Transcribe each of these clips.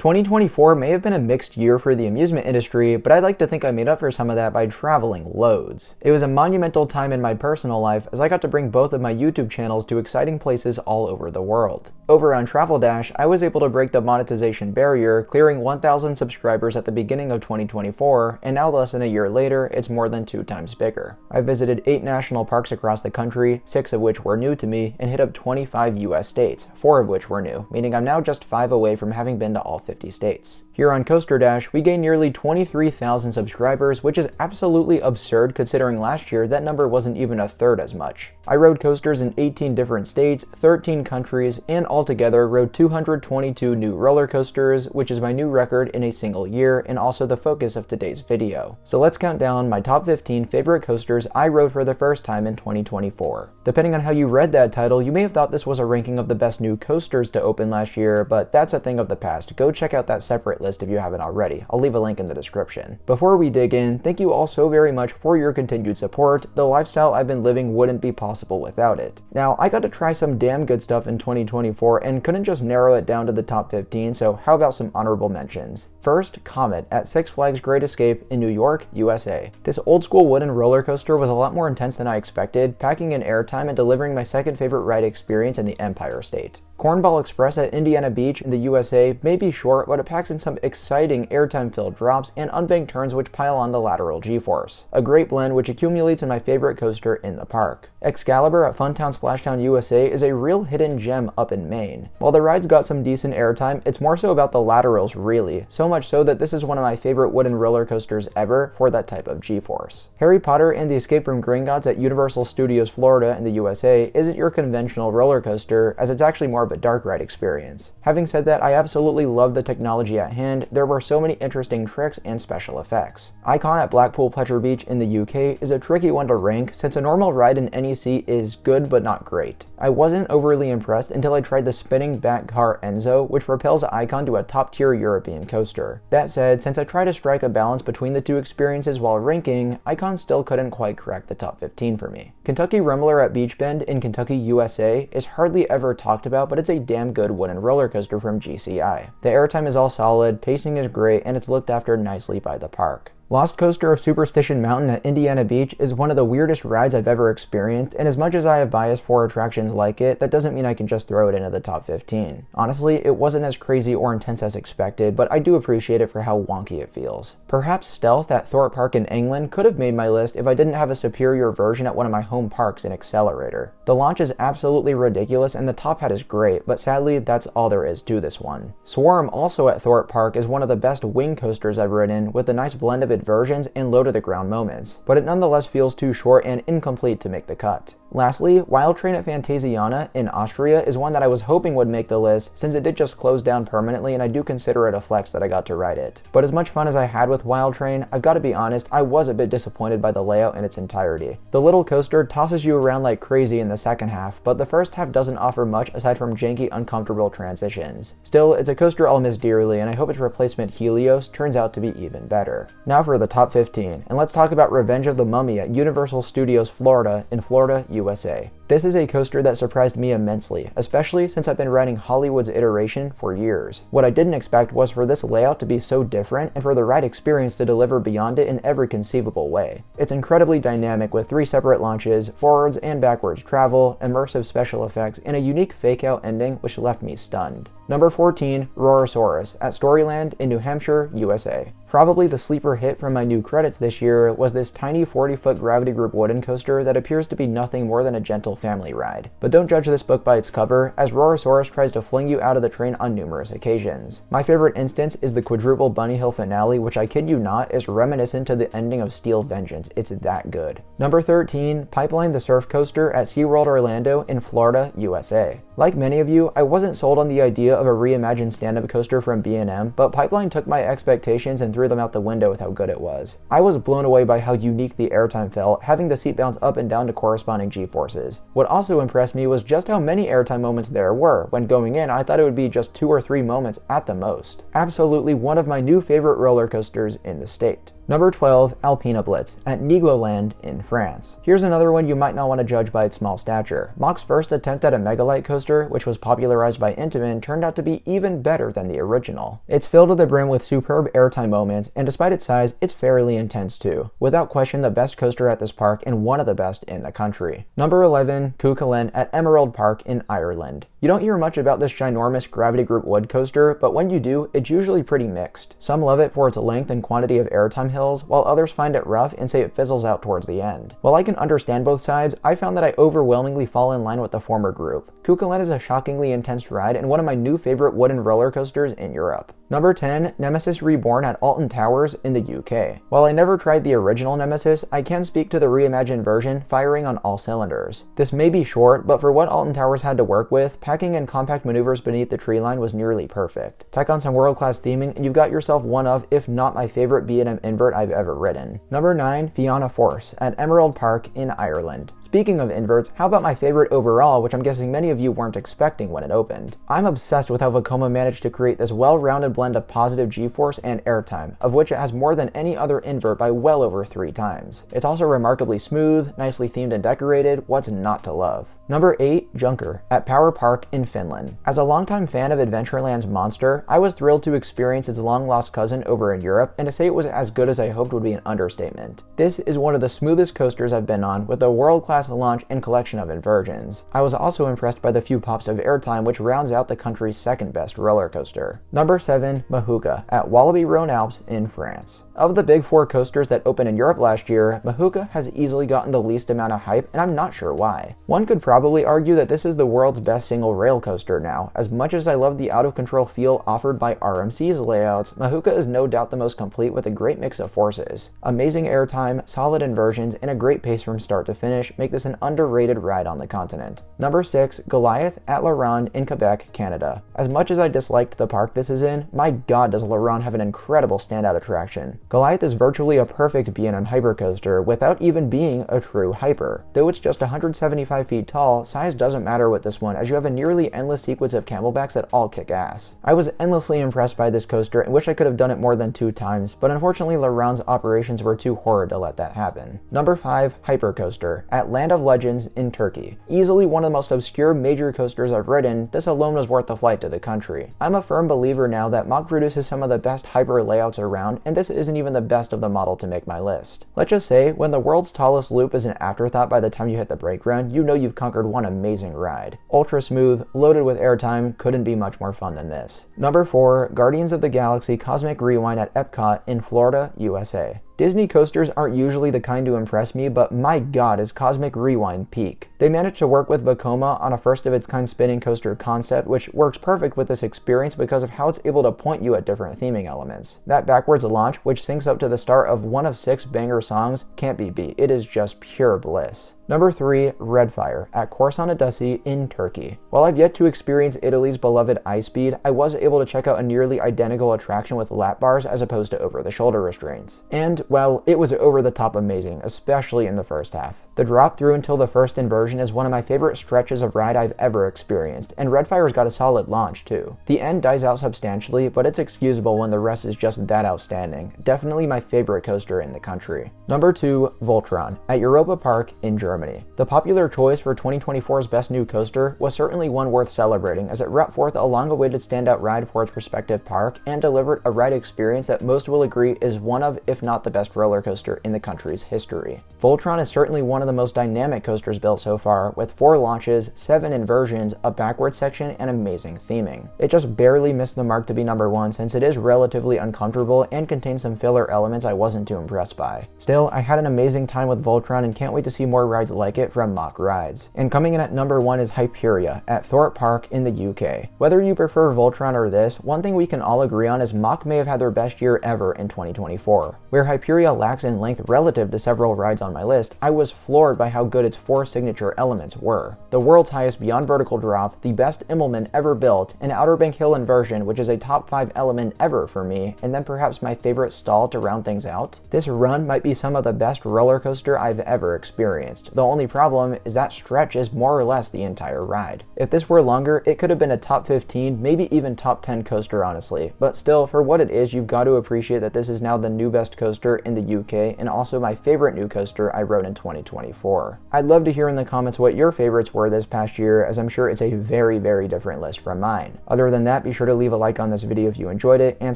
2024 may have been a mixed year for the amusement industry, but I'd like to think I made up for some of that by traveling loads. It was a monumental time in my personal life as I got to bring both of my YouTube channels to exciting places all over the world. Over on Travel Dash, I was able to break the monetization barrier, clearing 1,000 subscribers at the beginning of 2024, and now less than a year later, it's more than 2 times bigger. I visited 8 national parks across the country, 6 of which were new to me, and hit up 25 US states, 4 of which were new, meaning I'm now just 5 away from having been to all 50 states. Here on Coaster Dash, we gained nearly 23,000 subscribers, which is absolutely absurd considering last year that number wasn't even a third as much. I rode coasters in 18 different states, 13 countries, and altogether rode 222 new roller coasters, which is my new record in a single year and also the focus of today's video. So let's count down my top 15 favorite coasters I rode for the first time in 2024. Depending on how you read that title, you may have thought this was a ranking of the best new coasters to open last year, but that's a thing of the past. Go check out that separate list if you haven't already. I'll leave a link in the description. Before we dig in, thank you all so very much for your continued support. The lifestyle I've been living wouldn't be possible without it. Now, I got to try some damn good stuff in 2024 and couldn't just narrow it down to the top 15, so how about some honorable mentions? First, Comet at Six Flags Great Escape in New York, USA. This old school wooden roller coaster was a lot more intense than I expected, packing in airtime and delivering my second favorite ride experience in the Empire State. Cornball Express at Indiana Beach in the USA may be short, but it packs in some exciting airtime-filled drops and unbanked turns which pile on the lateral G-force. A great blend which accumulates in my favorite coaster in the park. Excalibur at Funtown Splashtown USA is a real hidden gem up in Maine. While the ride's got some decent airtime, it's more so about the laterals really, so much so that this is one of my favorite wooden roller coasters ever for that type of G-force. Harry Potter and the Escape from Gringotts at Universal Studios Florida in the USA isn't your conventional roller coaster, as it's actually more of a dark ride experience. Having said that, I absolutely love the technology at hand. There were so many interesting tricks and special effects. Icon at Blackpool Pleasure Beach in the UK is a tricky one to rank since a normal ride in NEC is good but not great. I wasn't overly impressed until I tried the spinning back car Enzo, which propels Icon to a top tier European coaster. That said, since I tried to strike a balance between the two experiences while ranking, Icon still couldn't quite crack the top 15 for me. Kentucky Rumbler at Beach Bend in Kentucky, USA is hardly ever talked about, but it's a damn good wooden roller coaster from GCI. The airtime is all solid, pacing is great, and it's looked after nicely by the park. Lost Coaster of Superstition Mountain at Indiana Beach is one of the weirdest rides I've ever experienced, and as much as I have bias for attractions like it, that doesn't mean I can just throw it into the top 15. Honestly, it wasn't as crazy or intense as expected, but I do appreciate it for how wonky it feels. Perhaps Stealth at Thorpe Park in England could have made my list if I didn't have a superior version at one of my home parks in Accelerator. The launch is absolutely ridiculous and the top hat is great, but sadly that's all there is to this one. Swarm, also at Thorpe Park, is one of the best wing coasters I've ridden, with a nice blend of versions and low to the ground moments, but it nonetheless feels too short and incomplete to make the cut. Lastly, Wild Train at Phantasiana in Austria is one that I was hoping would make the list since it did just close down permanently, and I do consider it a flex that I got to ride it. But as much fun as I had with Wild Train, I've got to be honest, I was a bit disappointed by the layout in its entirety. The little coaster tosses you around like crazy in the second half, but the first half doesn't offer much aside from janky, uncomfortable transitions. Still, it's a coaster I'll miss dearly, and I hope its replacement Helios turns out to be even better. Now for the top 15, and let's talk about Revenge of the Mummy at Universal Studios Florida in Florida, USA. This is a coaster that surprised me immensely, especially since I've been riding Hollywood's iteration for years. What I didn't expect was for this layout to be so different and for the ride experience to deliver beyond it in every conceivable way. It's incredibly dynamic with 3 separate launches, forwards and backwards travel, immersive special effects, and a unique fake-out ending which left me stunned. Number 14, Rorosaurus at Storyland in New Hampshire, USA. Probably the sleeper hit from my new credits this year was this tiny 40-foot Gravity Group wooden coaster that appears to be nothing more than a gentle family ride. But don't judge this book by its cover, as Rorosaurus tries to fling you out of the train on numerous occasions. My favorite instance is the quadruple Bunny Hill finale, which I kid you not is reminiscent to the ending of Steel Vengeance. It's that good. Number 13, Pipeline the Surf Coaster at SeaWorld Orlando in Florida, USA. Like many of you, I wasn't sold on the idea of a reimagined stand-up coaster from B&M, but Pipeline took my expectations and threw them out the window with how good it was. I was blown away by how unique the airtime felt, having the seat bounce up and down to corresponding G-forces. What also impressed me was just how many airtime moments there were. When going in, I thought it would be just 2 or 3 moments at the most. Absolutely one of my new favorite roller coasters in the state. Number 12, Alpina Blitz at Nigloland in France. Here's another one you might not want to judge by its small stature. Mach's first attempt at a Megalite coaster, which was popularized by Intamin, turned out to be even better than the original. It's filled to the brim with superb airtime moments, and despite its size, it's fairly intense too. Without question, the best coaster at this park and one of the best in the country. Number 11, Cuchulainn at Emerald Park in Ireland. You don't hear much about this ginormous Gravity Group wood coaster, but when you do, it's usually pretty mixed. Some love it for its length and quantity of airtime hills, while others find it rough and say it fizzles out towards the end. While I can understand both sides, I found that I overwhelmingly fall in line with the former group. Cuchulainn is a shockingly intense ride and one of my new favorite wooden roller coasters in Europe. Number 10, Nemesis Reborn at Alton Towers in the UK. While I never tried the original Nemesis, I can speak to the reimagined version, firing on all cylinders. This may be short, but for what Alton Towers had to work with, packing in compact maneuvers beneath the tree line was nearly perfect. Tack on some world-class theming and you've got yourself one of, if not my favorite B&M invert I've ever ridden. Number 9, Fianna Force at Emerald Park in Ireland. Speaking of inverts, how about my favorite overall, which I'm guessing many of you weren't expecting when it opened? I'm obsessed with how Vekoma managed to create this well-rounded blend of positive G-force and airtime, of which it has more than any other invert by well over 3 times. It's also remarkably smooth, nicely themed and decorated. What's not to love? Number 8, Junker at Power Park in Finland. As a longtime fan of Adventureland's Monster, I was thrilled to experience its long-lost cousin over in Europe, and to say it was as good as I hoped would be an understatement. This is one of the smoothest coasters I've been on, with a world-class launch and collection of inversions. I was also impressed by the few pops of airtime, which rounds out the country's second best roller coaster. Number 7, Mahuka at Walibi-Rhône Alps in France. Of the big 4 coasters that opened in Europe last year, Mahuka has easily gotten the least amount of hype, and I'm not sure why. One could probably argue that this is the world's best single rail coaster now. As much as I love the out-of-control feel offered by RMC's layouts, Mahuka is no doubt the most complete with a great mix of forces. Amazing airtime, solid inversions, and a great pace from start to finish make this an underrated ride on the continent. Number 6, Goliath at La Ronde in Quebec, Canada. As much as I disliked the park this is in, my god does La Ronde have an incredible standout attraction. Goliath is virtually a perfect B&M hypercoaster without even being a true hyper. Though it's just 175 feet tall, size doesn't matter with this one as you have a nearly endless sequence of camelbacks that all kick ass. I was endlessly impressed by this coaster and wish I could have done it more than 2 times, but unfortunately La Ronde's operations were too horrid to let that happen. Number 5, Hypercoaster at Land of Legends in Turkey. Easily one of the most obscure major coasters I've ridden, this alone was worth the flight to the country. I'm a firm believer now that Mach produces some of the best hyper layouts around, and this isn't even the best of the model to make my list. Let's just say, when the world's tallest loop is an afterthought by the time you hit the brake run, you know you've conquered one amazing ride. Ultra smooth, loaded with airtime, couldn't be much more fun than this. Number 4, Guardians of the Galaxy Cosmic Rewind at Epcot in Florida, USA. Disney coasters aren't usually the kind to impress me, but my god is Cosmic Rewind peak. They managed to work with Vekoma on a first-of-its-kind spinning coaster concept, which works perfect with this experience because of how it's able to point you at different theming elements. That backwards launch, which syncs up to the start of one of 6 banger songs, can't be beat. It is just pure bliss. Number 3, Redfire at Korsan Adassi in Turkey. While I've yet to experience Italy's beloved ice speed, I was able to check out a nearly identical attraction with lap bars as opposed to over-the-shoulder restraints. And, well, it was over-the-top amazing, especially in the first half. The drop through until the first inversion is one of my favorite stretches of ride I've ever experienced, and Redfire's got a solid launch too. The end dies out substantially, but it's excusable when the rest is just that outstanding. Definitely my favorite coaster in the country. Number 2, Voltron at Europa Park in Germany. The popular choice for 2024's best new coaster was certainly one worth celebrating, as it brought forth a long-awaited standout ride for its respective park and delivered a ride experience that most will agree is one of, if not the best roller coaster in the country's history. Voltron is certainly one of the most dynamic coasters built so far, with 4 launches, 7 inversions, a backwards section, and amazing theming. It just barely missed the mark to be number 1 since it is relatively uncomfortable and contains some filler elements I wasn't too impressed by. Still, I had an amazing time with Voltron and can't wait to see more rides like it from Mach Rides. And coming in at number 1 is Hyperia at Thorpe Park in the UK. Whether you prefer Voltron or this, one thing we can all agree on is Mach may have had their best year ever in 2024. Where Hyperia lacks in length relative to several rides on my list, I was floored by how good its 4 signature elements were. The world's highest beyond vertical drop, the best Immelman ever built, an Outer Bank Hill inversion which is a top 5 element ever for me, and then perhaps my favorite stall to round things out. This run might be some of the best roller coaster I've ever experienced. honest. The only problem is that stretch is more or less the entire ride. If this were longer, it could have been a top 15, maybe even top 10 coaster honestly. But still, for what it is, you've got to appreciate that this is now the new best coaster in the UK and also my favorite new coaster I rode in 2024. I'd love to hear in the comments what your favorites were this past year, as I'm sure it's a very, very different list from mine. Other than that, be sure to leave a like on this video if you enjoyed it and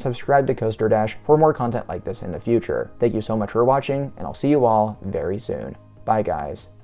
subscribe to Coaster Dash for more content like this in the future. Thank you so much for watching, and I'll see you all very soon. Bye guys.